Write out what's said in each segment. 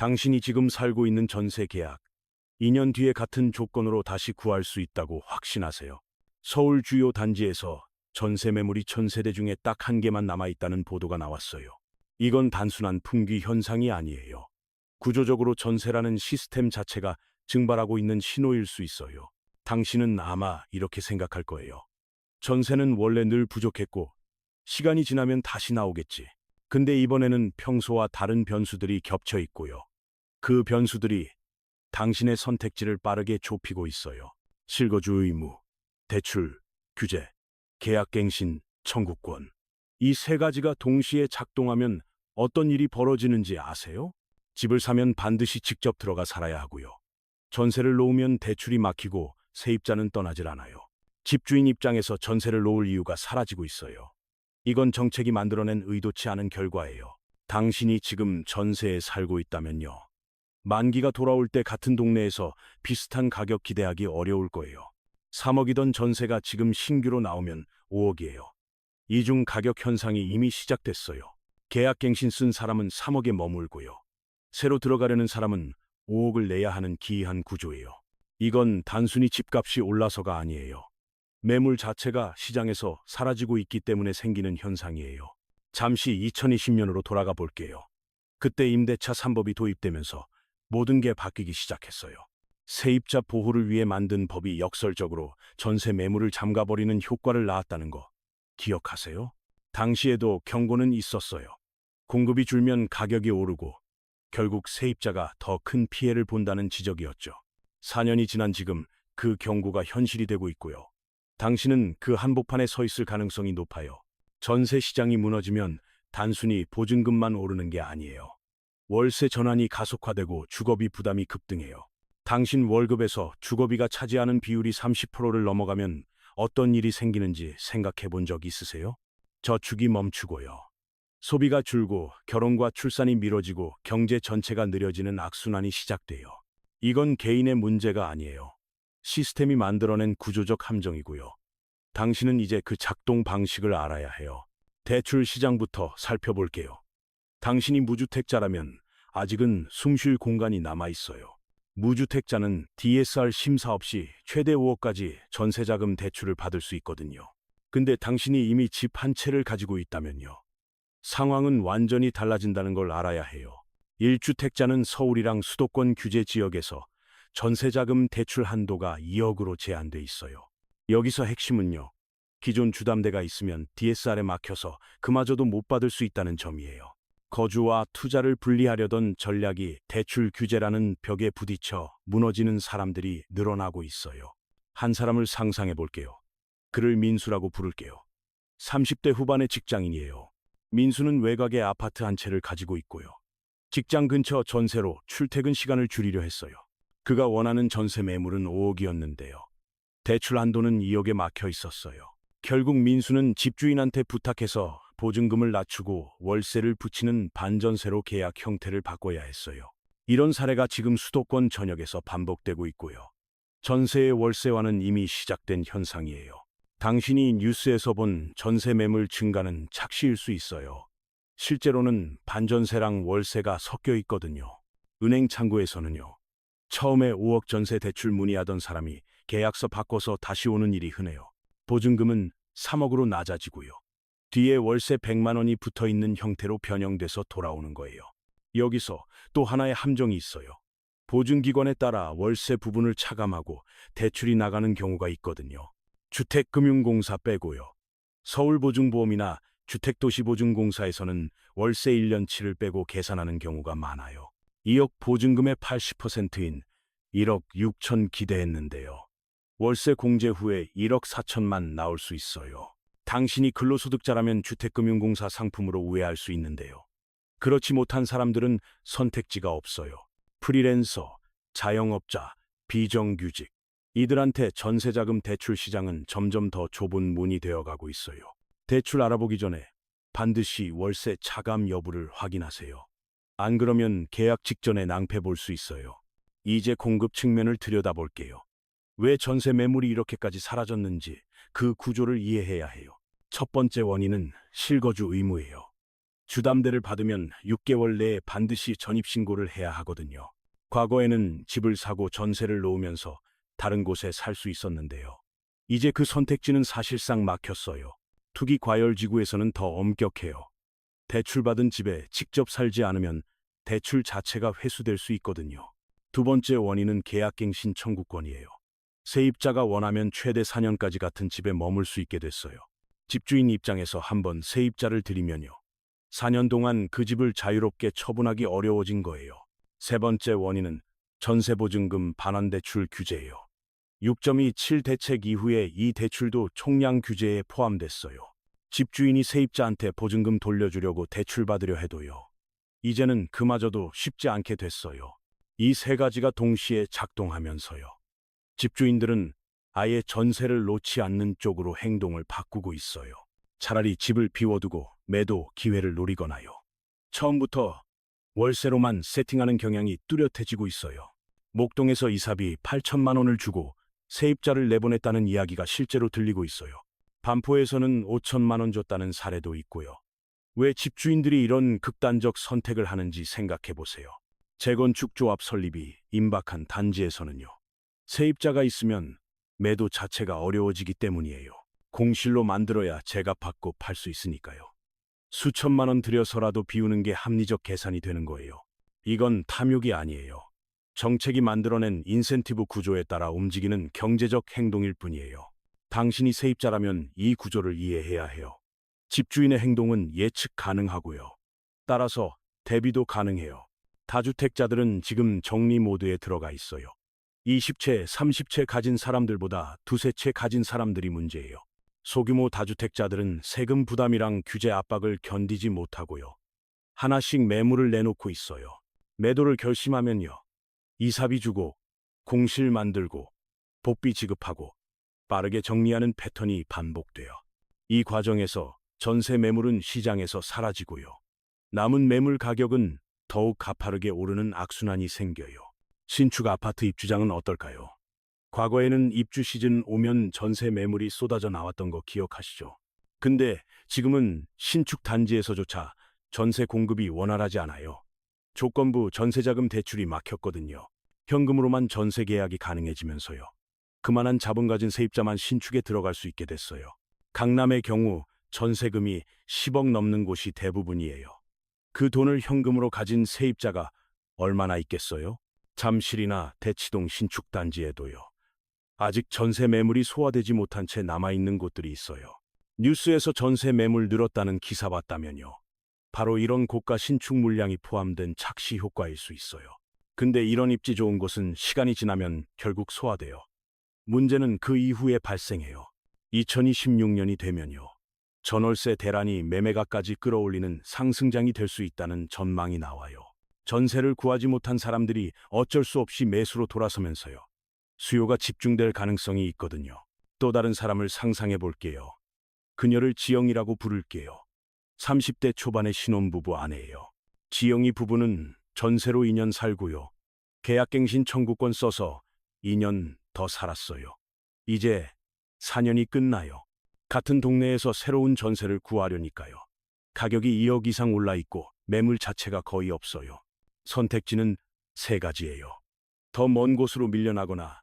당신이 지금 살고 있는 전세 계약, 2년 뒤에 같은 조건으로 다시 구할 수 있다고 확신하세요. 서울 주요 단지에서 전세 매물이 1000세대 중에 딱 한 개만 남아있다는 보도가 나왔어요. 이건 단순한 품귀 현상이 아니에요. 구조적으로 전세라는 시스템 자체가 증발하고 있는 신호일 수 있어요. 당신은 아마 이렇게 생각할 거예요. 전세는 원래 늘 부족했고, 시간이 지나면 다시 나오겠지. 근데 이번에는 평소와 다른 변수들이 겹쳐 있고요. 그 변수들이 당신의 선택지를 빠르게 좁히고 있어요. 실거주 의무, 대출, 규제, 계약갱신, 청구권. 이 세 가지가 동시에 작동하면 어떤 일이 벌어지는지 아세요? 집을 사면 반드시 직접 들어가 살아야 하고요. 전세를 놓으면 대출이 막히고 세입자는 떠나질 않아요. 집주인 입장에서 전세를 놓을 이유가 사라지고 있어요. 이건 정책이 만들어낸 의도치 않은 결과예요. 당신이 지금 전세에 살고 있다면요. 만기가 돌아올 때 같은 동네에서 비슷한 가격 기대하기 어려울 거예요. 3억이던 전세가 지금 신규로 나오면 5억이에요. 이중 가격 현상이 이미 시작됐어요. 계약갱신 쓴 사람은 3억에 머물고요. 새로 들어가려는 사람은 5억을 내야 하는 기이한 구조예요. 이건 단순히 집값이 올라서가 아니에요. 매물 자체가 시장에서 사라지고 있기 때문에 생기는 현상이에요. 잠시 2020년으로 돌아가 볼게요. 그때 임대차 3법이 도입되면서 모든 게 바뀌기 시작했어요. 세입자 보호를 위해 만든 법이 역설적으로 전세 매물을 잠가버리는 효과를 낳았다는 거 기억하세요? 당시에도 경고는 있었어요. 공급이 줄면 가격이 오르고 결국 세입자가 더 큰 피해를 본다는 지적이었죠. 4년이 지난 지금 그 경고가 현실이 되고 있고요. 당신은 그 한복판에 서 있을 가능성이 높아요. 전세 시장이 무너지면 단순히 보증금만 오르는 게 아니에요. 월세 전환이 가속화되고 주거비 부담이 급등해요. 당신 월급에서 주거비가 차지하는 비율이 30%를 넘어가면 어떤 일이 생기는지 생각해 본 적 있으세요? 저축이 멈추고요. 소비가 줄고 결혼과 출산이 미뤄지고 경제 전체가 느려지는 악순환이 시작돼요. 이건 개인의 문제가 아니에요. 시스템이 만들어낸 구조적 함정이고요. 당신은 이제 그 작동 방식을 알아야 해요. 대출 시장부터 살펴볼게요. 당신이 무주택자라면 아직은 숨쉴 공간이 남아 있어요. 무주택자는 DSR 심사 없이 최대 5억까지 전세자금 대출을 받을 수 있거든요. 근데 당신이 이미 집 한 채를 가지고 있다면요. 상황은 완전히 달라진다는 걸 알아야 해요. 1주택자는 서울이랑 수도권 규제 지역에서 전세자금 대출 한도가 2억으로 제한돼 있어요. 여기서 핵심은요. 기존 주담대가 있으면 DSR에 막혀서 그마저도 못 받을 수 있다는 점이에요. 거주와 투자를 분리하려던 전략이 대출 규제라는 벽에 부딪혀 무너지는 사람들이 늘어나고 있어요. 한 사람을 상상해 볼게요. 그를 민수라고 부를게요. 30대 후반의 직장인이에요. 민수는 외곽에 아파트 한 채를 가지고 있고요. 직장 근처 전세로 출퇴근 시간을 줄이려 했어요. 그가 원하는 전세 매물은 5억이었는데요. 대출 한도는 2억에 막혀 있었어요. 결국 민수는 집주인한테 부탁해서 보증금을 낮추고 월세를 붙이는 반전세로 계약 형태를 바꿔야 했어요. 이런 사례가 지금 수도권 전역에서 반복되고 있고요. 전세의 월세화는 이미 시작된 현상이에요. 당신이 뉴스에서 본 전세 매물 증가는 착시일 수 있어요. 실제로는 반전세랑 월세가 섞여 있거든요. 은행 창구에서는요. 처음에 5억 전세 대출 문의하던 사람이 계약서 바꿔서 다시 오는 일이 흔해요. 보증금은 3억으로 낮아지고요. 뒤에 월세 100만 원이 붙어 있는 형태로 변형돼서 돌아오는 거예요. 여기서 또 하나의 함정이 있어요. 보증기관에 따라 월세 부분을 차감하고 대출이 나가는 경우가 있거든요. 주택금융공사 빼고요. 서울보증보험이나 주택도시보증공사에서는 월세 1년치를 빼고 계산하는 경우가 많아요. 2억 보증금의 80%인 1억 6천 기대했는데요. 월세 공제 후에 1억 4천만 나올 수 있어요. 당신이 근로소득자라면 주택금융공사 상품으로 우회할 수 있는데요. 그렇지 못한 사람들은 선택지가 없어요. 프리랜서, 자영업자, 비정규직. 이들한테 전세자금 대출 시장은 점점 더 좁은 문이 되어가고 있어요. 대출 알아보기 전에 반드시 월세 차감 여부를 확인하세요. 안 그러면 계약 직전에 낭패 볼 수 있어요. 이제 공급 측면을 들여다볼게요. 왜 전세 매물이 이렇게까지 사라졌는지 그 구조를 이해해야 해요. 첫 번째 원인은 실거주 의무예요. 주담대를 받으면 6개월 내에 반드시 전입신고를 해야 하거든요. 과거에는 집을 사고 전세를 놓으면서 다른 곳에 살 수 있었는데요. 이제 그 선택지는 사실상 막혔어요. 투기 과열지구에서는 더 엄격해요. 대출받은 집에 직접 살지 않으면 대출 자체가 회수될 수 있거든요. 두 번째 원인은 계약갱신 청구권이에요. 세입자가 원하면 최대 4년까지 같은 집에 머물 수 있게 됐어요. 집주인 입장에서 한번 세입자를 들이면요. 4년 동안 그 집을 자유롭게 처분하기 어려워진 거예요. 세 번째 원인은 전세보증금 반환대출 규제예요. 6.27 대책 이후에 이 대출도 총량 규제에 포함됐어요. 집주인이 세입자한테 보증금 돌려주려고 대출받으려 해도요. 이제는 그마저도 쉽지 않게 됐어요. 이 세 가지가 동시에 작동하면서요. 집주인들은 아예 전세를 놓지 않는 쪽으로 행동을 바꾸고 있어요. 차라리 집을 비워두고 매도 기회를 노리거나요. 처음부터 월세로만 세팅하는 경향이 뚜렷해지고 있어요. 목동에서 이사비 8천만 원을 주고 세입자를 내보냈다는 이야기가 실제로 들리고 있어요. 반포에서는 5천만 원 줬다는 사례도 있고요. 왜 집주인들이 이런 극단적 선택을 하는지 생각해 보세요. 재건축 조합 설립이 임박한 단지에서는요. 세입자가 있으면 매도 자체가 어려워지기 때문이에요. 공실로 만들어야 제값받고 팔 수 있으니까요. 수천만 원 들여서라도 비우는 게 합리적 계산이 되는 거예요. 이건 탐욕이 아니에요. 정책이 만들어낸 인센티브 구조에 따라 움직이는 경제적 행동일 뿐이에요. 당신이 세입자라면 이 구조를 이해해야 해요. 집주인의 행동은 예측 가능하고요. 따라서 대비도 가능해요. 다주택자들은 지금 정리 모드에 들어가 있어요. 20채, 30채 가진 사람들보다 두세 채 가진 사람들이 문제예요. 소규모 다주택자들은 세금 부담이랑 규제 압박을 견디지 못하고요. 하나씩 매물을 내놓고 있어요. 매도를 결심하면요. 이사비 주고, 공실 만들고, 복비 지급하고, 빠르게 정리하는 패턴이 반복돼요. 이 과정에서 전세 매물은 시장에서 사라지고요. 남은 매물 가격은 더욱 가파르게 오르는 악순환이 생겨요. 신축 아파트 입주장은 어떨까요? 과거에는 입주 시즌 오면 전세 매물이 쏟아져 나왔던 거 기억하시죠? 근데 지금은 신축 단지에서조차 전세 공급이 원활하지 않아요. 조건부 전세자금 대출이 막혔거든요. 현금으로만 전세 계약이 가능해지면서요. 그만한 자본 가진 세입자만 신축에 들어갈 수 있게 됐어요. 강남의 경우 전세금이 10억 넘는 곳이 대부분이에요. 그 돈을 현금으로 가진 세입자가 얼마나 있겠어요? 잠실이나 대치동 신축 단지에도요. 아직 전세 매물이 소화되지 못한 채 남아있는 곳들이 있어요. 뉴스에서 전세 매물 늘었다는 기사 봤다면요. 바로 이런 고가 신축 물량이 포함된 착시 효과일 수 있어요. 근데 이런 입지 좋은 곳은 시간이 지나면 결국 소화돼요. 문제는 그 이후에 발생해요. 2026년이 되면요. 전월세 대란이 매매가까지 끌어올리는 상승장이 될 수 있다는 전망이 나와요. 전세를 구하지 못한 사람들이 어쩔 수 없이 매수로 돌아서면서요. 수요가 집중될 가능성이 있거든요. 또 다른 사람을 상상해 볼게요. 그녀를 지영이라고 부를게요. 30대 초반의 신혼부부 아내예요. 지영이 부부는 전세로 2년 살고요. 계약갱신 청구권 써서 2년 더 살았어요. 이제 4년이 끝나요. 같은 동네에서 새로운 전세를 구하려니까요. 가격이 2억 이상 올라 있고 매물 자체가 거의 없어요. 선택지는 세 가지예요. 더 먼 곳으로 밀려나거나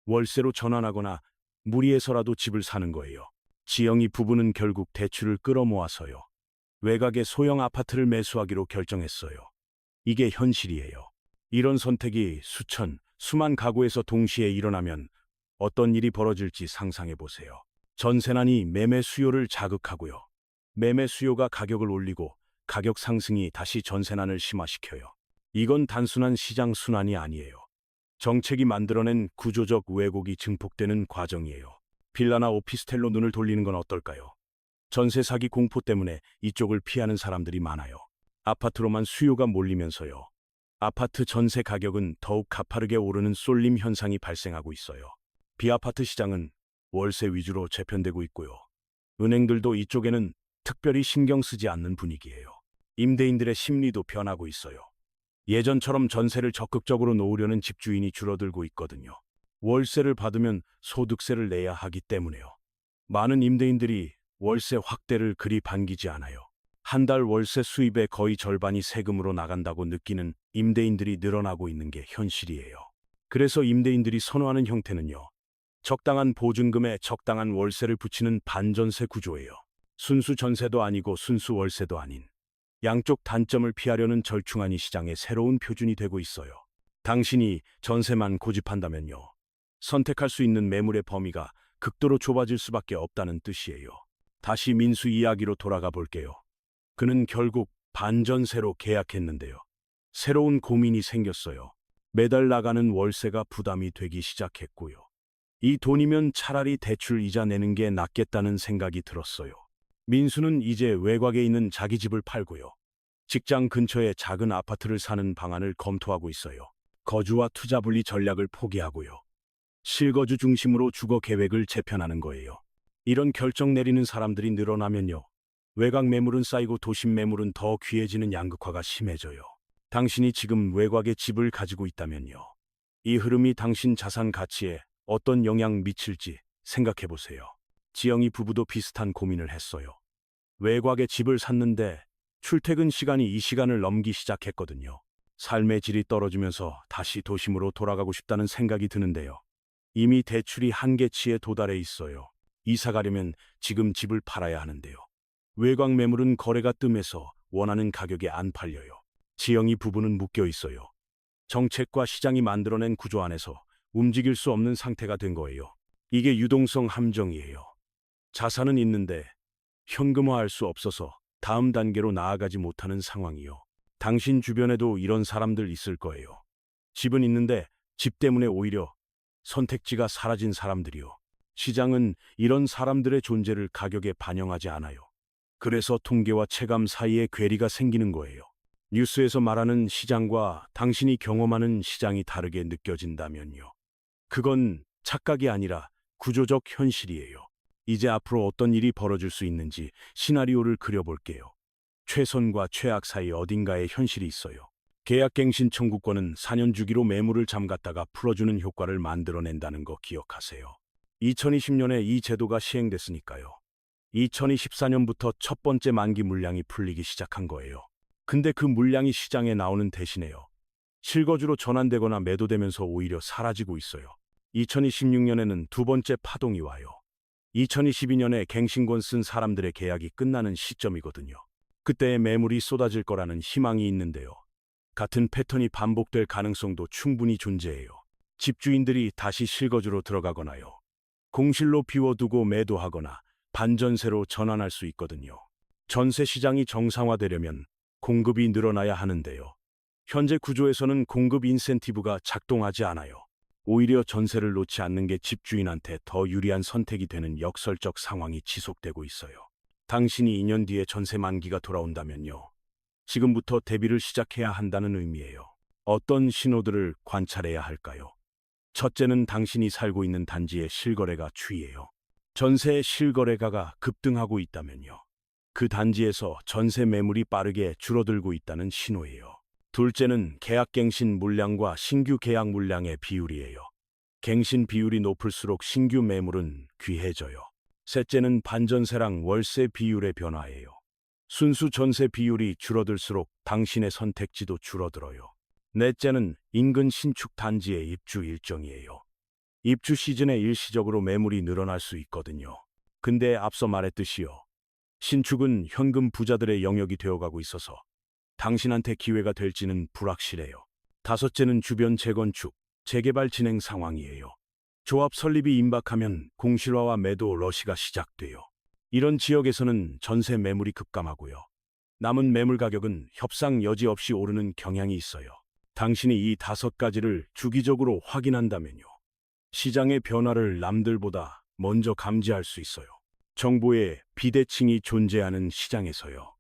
월세로 전환하거나 무리해서라도 집을 사는 거예요. 지영이 부부는 결국 대출을 끌어모아서요. 외곽의 소형 아파트를 매수하기로 결정했어요. 이게 현실이에요. 이런 선택이 수만 가구에서 동시에 일어나면 어떤 일이 벌어질지 상상해 보세요. 전세난이 매매 수요를 자극하고요. 매매 수요가 가격을 올리고 가격 상승이 다시 전세난을 심화시켜요. 이건 단순한 시장 순환이 아니에요. 정책이 만들어낸 구조적 왜곡이 증폭되는 과정이에요. 빌라나 오피스텔로 눈을 돌리는 건 어떨까요? 전세 사기 공포 때문에 이쪽을 피하는 사람들이 많아요. 아파트로만 수요가 몰리면서요. 아파트 전세 가격은 더욱 가파르게 오르는 쏠림 현상이 발생하고 있어요. 비아파트 시장은 월세 위주로 재편되고 있고요. 은행들도 이쪽에는 특별히 신경 쓰지 않는 분위기예요. 임대인들의 심리도 변하고 있어요. 예전처럼 전세를 적극적으로 놓으려는 집주인이 줄어들고 있거든요. 월세를 받으면 소득세를 내야 하기 때문에요. 많은 임대인들이 월세 확대를 그리 반기지 않아요. 한 달 월세 수입의 거의 절반이 세금으로 나간다고 느끼는 임대인들이 늘어나고 있는 게 현실이에요. 그래서 임대인들이 선호하는 형태는요. 적당한 보증금에 적당한 월세를 붙이는 반전세 구조예요. 순수 전세도 아니고 순수 월세도 아닌 양쪽 단점을 피하려는 절충안이 시장의 새로운 표준이 되고 있어요. 당신이 전세만 고집한다면요. 선택할 수 있는 매물의 범위가 극도로 좁아질 수밖에 없다는 뜻이에요. 다시 민수 이야기로 돌아가 볼게요. 그는 결국 반전세로 계약했는데요. 새로운 고민이 생겼어요. 매달 나가는 월세가 부담이 되기 시작했고요. 이 돈이면 차라리 대출 이자 내는 게 낫겠다는 생각이 들었어요. 민수는 이제 외곽에 있는 자기 집을 팔고요. 직장 근처에 작은 아파트를 사는 방안을 검토하고 있어요. 거주와 투자 분리 전략을 포기하고요. 실거주 중심으로 주거 계획을 재편하는 거예요. 이런 결정 내리는 사람들이 늘어나면요. 외곽 매물은 쌓이고 도심 매물은 더 귀해지는 양극화가 심해져요. 당신이 지금 외곽에 집을 가지고 있다면요. 이 흐름이 당신 자산 가치에 어떤 영향 미칠지 생각해 보세요. 지영이 부부도 비슷한 고민을 했어요. 외곽에 집을 샀는데 출퇴근 시간이 이 시간을 넘기 시작했거든요. 삶의 질이 떨어지면서 다시 도심으로 돌아가고 싶다는 생각이 드는데요. 이미 대출이 한계치에 도달해 있어요. 이사 가려면 지금 집을 팔아야 하는데요. 외곽 매물은 거래가 뜸해서 원하는 가격에 안 팔려요. 지영이 부부는 묶여 있어요. 정책과 시장이 만들어낸 구조 안에서 움직일 수 없는 상태가 된 거예요. 이게 유동성 함정이에요. 자산은 있는데 현금화할 수 없어서 다음 단계로 나아가지 못하는 상황이요. 당신 주변에도 이런 사람들 있을 거예요. 집은 있는데 집 때문에 오히려 선택지가 사라진 사람들이요. 시장은 이런 사람들의 존재를 가격에 반영하지 않아요. 그래서 통계와 체감 사이에 괴리가 생기는 거예요. 뉴스에서 말하는 시장과 당신이 경험하는 시장이 다르게 느껴진다면요. 그건 착각이 아니라 구조적 현실이에요. 이제 앞으로 어떤 일이 벌어질 수 있는지 시나리오를 그려볼게요. 최선과 최악 사이 어딘가에 현실이 있어요. 계약갱신 청구권은 4년 주기로 매물을 잠갔다가 풀어주는 효과를 만들어낸다는 거 기억하세요. 2020년에 이 제도가 시행됐으니까요. 2024년부터 첫 번째 만기 물량이 풀리기 시작한 거예요. 근데 그 물량이 시장에 나오는 대신에요. 실거주로 전환되거나 매도되면서 오히려 사라지고 있어요. 2026년에는 두 번째 파동이 와요. 2022년에 갱신권 쓴 사람들의 계약이 끝나는 시점이거든요. 그때의 매물이 쏟아질 거라는 희망이 있는데요. 같은 패턴이 반복될 가능성도 충분히 존재해요. 집주인들이 다시 실거주로 들어가거나요. 공실로 비워두고 매도하거나 반전세로 전환할 수 있거든요. 전세 시장이 정상화되려면 공급이 늘어나야 하는데요. 현재 구조에서는 공급 인센티브가 작동하지 않아요. 오히려 전세를 놓지 않는 게 집주인한테 더 유리한 선택이 되는 역설적 상황이 지속되고 있어요. 당신이 2년 뒤에 전세 만기가 돌아온다면요. 지금부터 대비를 시작해야 한다는 의미예요. 어떤 신호들을 관찰해야 할까요? 첫째는 당신이 살고 있는 단지의 실거래가 추이예요. 전세의 실거래가가 급등하고 있다면요. 그 단지에서 전세 매물이 빠르게 줄어들고 있다는 신호예요. 둘째는 계약갱신 물량과 신규 계약 물량의 비율이에요. 갱신 비율이 높을수록 신규 매물은 귀해져요. 셋째는 반전세랑 월세 비율의 변화예요. 순수 전세 비율이 줄어들수록 당신의 선택지도 줄어들어요. 넷째는 인근 신축 단지의 입주 일정이에요. 입주 시즌에 일시적으로 매물이 늘어날 수 있거든요. 근데 앞서 말했듯이요. 신축은 현금 부자들의 영역이 되어가고 있어서 당신한테 기회가 될지는 불확실해요. 다섯째는 주변 재건축, 재개발 진행 상황이에요. 조합 설립이 임박하면 공실화와 매도 러시가 시작돼요. 이런 지역에서는 전세 매물이 급감하고요. 남은 매물 가격은 협상 여지 없이 오르는 경향이 있어요. 당신이 이 5가지를 주기적으로 확인한다면요. 시장의 변화를 남들보다 먼저 감지할 수 있어요. 정보의 비대칭이 존재하는 시장에서요.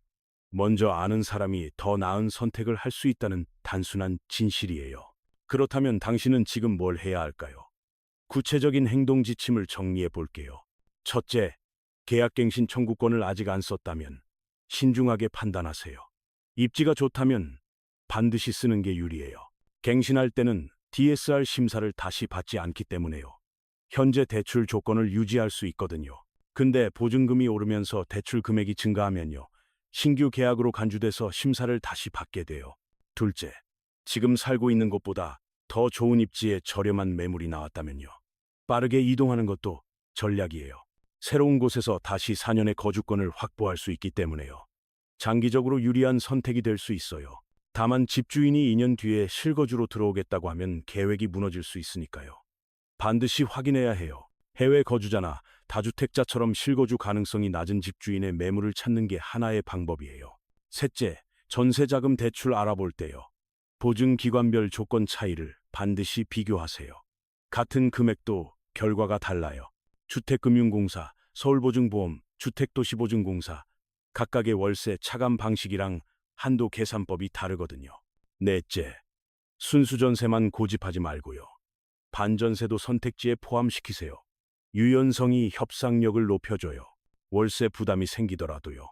먼저 아는 사람이 더 나은 선택을 할 수 있다는 단순한 진실이에요. 그렇다면 당신은 지금 뭘 해야 할까요? 구체적인 행동 지침을 정리해 볼게요. 첫째, 계약갱신 청구권을 아직 안 썼다면 신중하게 판단하세요. 입지가 좋다면 반드시 쓰는 게 유리해요. 갱신할 때는 DSR 심사를 다시 받지 않기 때문에요. 현재 대출 조건을 유지할 수 있거든요. 근데 보증금이 오르면서 대출 금액이 증가하면요. 신규 계약으로 간주돼서 심사를 다시 받게 돼요. 둘째, 지금 살고 있는 곳보다 더 좋은 입지에 저렴한 매물이 나왔다면요. 빠르게 이동하는 것도 전략이에요. 새로운 곳에서 다시 4년의 거주권을 확보할 수 있기 때문에요. 장기적으로 유리한 선택이 될 수 있어요. 다만 집주인이 2년 뒤에 실거주로 들어오겠다고 하면 계획이 무너질 수 있으니까요. 반드시 확인해야 해요. 해외 거주자나 다주택자처럼 실거주 가능성이 낮은 집주인의 매물을 찾는 게 하나의 방법이에요. 셋째, 전세자금 대출 알아볼 때요. 보증기관별 조건 차이를 반드시 비교하세요. 같은 금액도 결과가 달라요. 주택금융공사, 서울보증보험, 주택도시보증공사, 각각의 월세 차감 방식이랑 한도 계산법이 다르거든요. 넷째, 순수전세만 고집하지 말고요. 반전세도 선택지에 포함시키세요. 유연성이 협상력을 높여줘요. 월세 부담이 생기더라도요.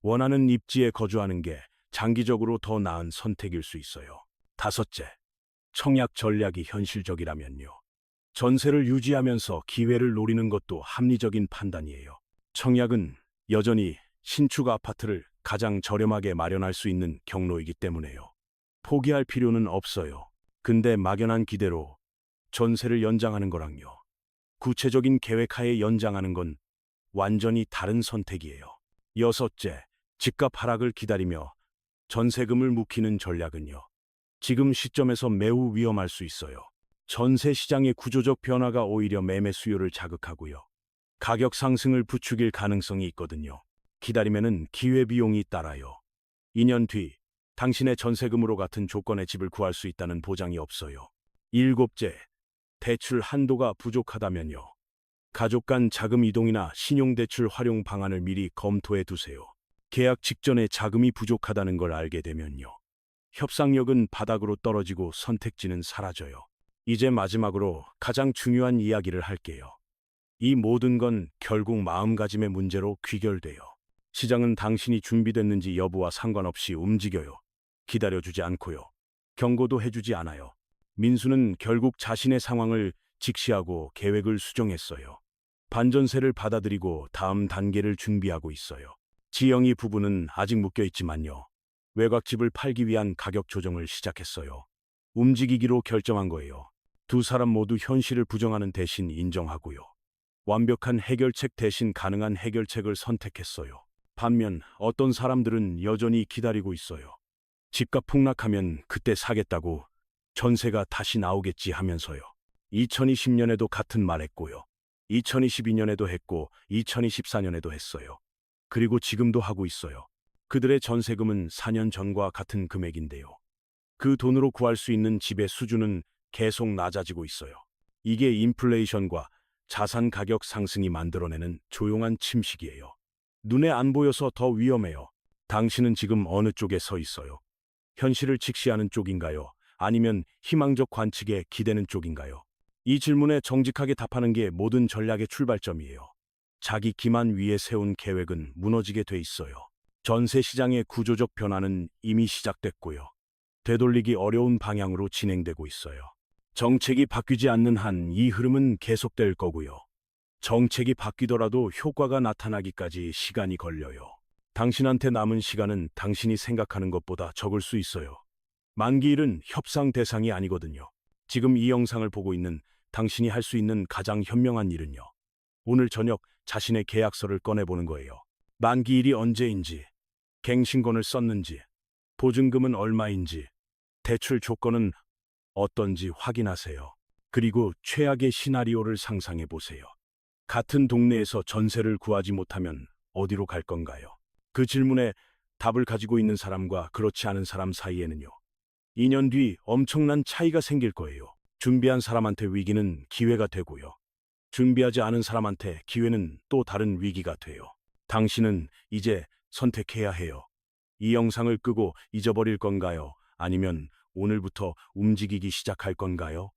원하는 입지에 거주하는 게 장기적으로 더 나은 선택일 수 있어요. 다섯째, 청약 전략이 현실적이라면요. 전세를 유지하면서 기회를 노리는 것도 합리적인 판단이에요. 청약은 여전히 신축 아파트를 가장 저렴하게 마련할 수 있는 경로이기 때문에요. 포기할 필요는 없어요. 근데 막연한 기대로 전세를 연장하는 거랑요. 구체적인 계획하에 연장하는 건 완전히 다른 선택이에요. 여섯째, 집값 하락을 기다리며 전세금을 묵히는 전략은요. 지금 시점에서 매우 위험할 수 있어요. 전세 시장의 구조적 변화가 오히려 매매 수요를 자극하고요. 가격 상승을 부추길 가능성이 있거든요. 기다리면은 기회비용이 따라요. 2년 뒤 당신의 전세금으로 같은 조건의 집을 구할 수 있다는 보장이 없어요. 일곱째, 대출 한도가 부족하다면요. 가족 간 자금 이동이나 신용대출 활용 방안을 미리 검토해 두세요. 계약 직전에 자금이 부족하다는 걸 알게 되면요. 협상력은 바닥으로 떨어지고 선택지는 사라져요. 이제 마지막으로 가장 중요한 이야기를 할게요. 이 모든 건 결국 마음가짐의 문제로 귀결돼요. 시장은 당신이 준비됐는지 여부와 상관없이 움직여요. 기다려주지 않고요. 경고도 해주지 않아요. 민수는 결국 자신의 상황을 직시하고 계획을 수정했어요. 반전세를 받아들이고 다음 단계를 준비하고 있어요. 지영이 부부는 아직 묶여있지만요. 외곽집을 팔기 위한 가격 조정을 시작했어요. 움직이기로 결정한 거예요. 두 사람 모두 현실을 부정하는 대신 인정하고요. 완벽한 해결책 대신 가능한 해결책을 선택했어요. 반면 어떤 사람들은 여전히 기다리고 있어요. 집값 폭락하면 그때 사겠다고, 전세가 다시 나오겠지 하면서요. 2020년에도 같은 말 했고요. 2022년에도 했고 2024년에도 했어요. 그리고 지금도 하고 있어요. 그들의 전세금은 4년 전과 같은 금액인데요. 그 돈으로 구할 수 있는 집의 수준은 계속 낮아지고 있어요. 이게 인플레이션과 자산 가격 상승이 만들어내는 조용한 침식이에요. 눈에 안 보여서 더 위험해요. 당신은 지금 어느 쪽에 서 있어요? 현실을 직시하는 쪽인가요? 아니면 희망적 관측에 기대는 쪽인가요? 이 질문에 정직하게 답하는 게 모든 전략의 출발점이에요. 자기 기만 위에 세운 계획은 무너지게 돼 있어요. 전세 시장의 구조적 변화는 이미 시작됐고요. 되돌리기 어려운 방향으로 진행되고 있어요. 정책이 바뀌지 않는 한 이 흐름은 계속될 거고요. 정책이 바뀌더라도 효과가 나타나기까지 시간이 걸려요. 당신한테 남은 시간은 당신이 생각하는 것보다 적을 수 있어요. 만기일은 협상 대상이 아니거든요. 지금 이 영상을 보고 있는 당신이 할 수 있는 가장 현명한 일은요. 오늘 저녁 자신의 계약서를 꺼내보는 거예요. 만기일이 언제인지, 갱신권을 썼는지, 보증금은 얼마인지, 대출 조건은 어떤지 확인하세요. 그리고 최악의 시나리오를 상상해 보세요. 같은 동네에서 전세를 구하지 못하면 어디로 갈 건가요? 그 질문에 답을 가지고 있는 사람과 그렇지 않은 사람 사이에는요. 2년 뒤 엄청난 차이가 생길 거예요. 준비한 사람한테 위기는 기회가 되고요. 준비하지 않은 사람한테 기회는 또 다른 위기가 돼요. 당신은 이제 선택해야 해요. 이 영상을 끄고 잊어버릴 건가요? 아니면 오늘부터 움직이기 시작할 건가요?